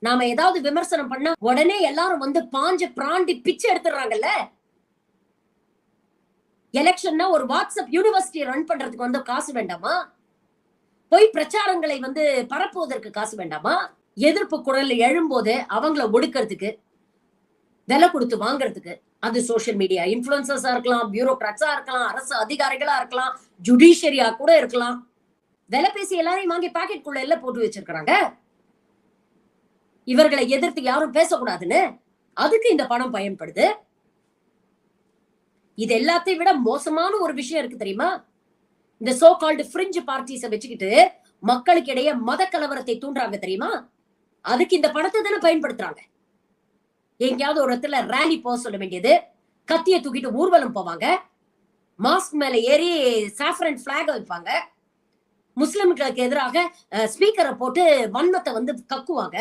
நாம ஏதாவது விமர்சனம் பண்ணா உடனே எல்லாரும் வந்து பாஞ்சு பிராண்டி பிச்சை எடுத்துறாங்கல்ல. எலெக்ஷன்னா ஒரு வாட்ஸ்அப் யூனிவர்சிட்டி ரன் பண்றதுக்கு வந்து காசு வேண்டாமா? பொய் பிரச்சாரங்களை வந்து பரப்புவதற்கு காசு வேண்டாமா? எதிர்ப்பு குரல் எழும்போது அவங்கள ஒடுக்கிறதுக்கு, விலை கொடுத்து வாங்குறதுக்கு, அது சோசியல் மீடியா இன்ஃபுளுசர்ஸா இருக்கலாம், பியூரோகிராட்ஸா இருக்கலாம், அரசு அதிகாரிகளா இருக்கலாம், ஜுடிஷியரியா கூட இருக்கலாம். விலை பேசி எல்லாரையும் வாங்கி பாக்கெட் குள்ள எல்லாம் போட்டு வச்சிருக்காங்க. இவர்களை எதிர்த்து யாரும் பேசக்கூடாதுன்னு அதுக்கு இந்த பணம் பயன்படுது. இது எல்லாத்தையும் விட மோசமான ஒரு விஷயம் இருக்கு தெரியுமா? இந்த சோ கால்டு ஃப்ரிஞ்ச் பார்ட்டிஸ வச்சுக்கிட்டு மக்களுக்கு இடையே மத கலவரத்தை தூண்டுறாங்க தெரியுமா? அதுக்கு இந்த பணத்தை தானே பயன்படுத்துறாங்க. எங்கேயாவது ஒரு இடத்துல ரேலி போக சொல்ல வேண்டியது, கத்திய தூக்கிட்டு ஊர்வலம் போவாங்க, மாஸ்க் மேல ஏறி சாஃப்ரன் பிளாக் வைப்பாங்க, முஸ்லிம்களுக்கு எதிராக ஸ்பீக்கரை போட்டு வன்மத்தை வந்து கக்குவாங்க.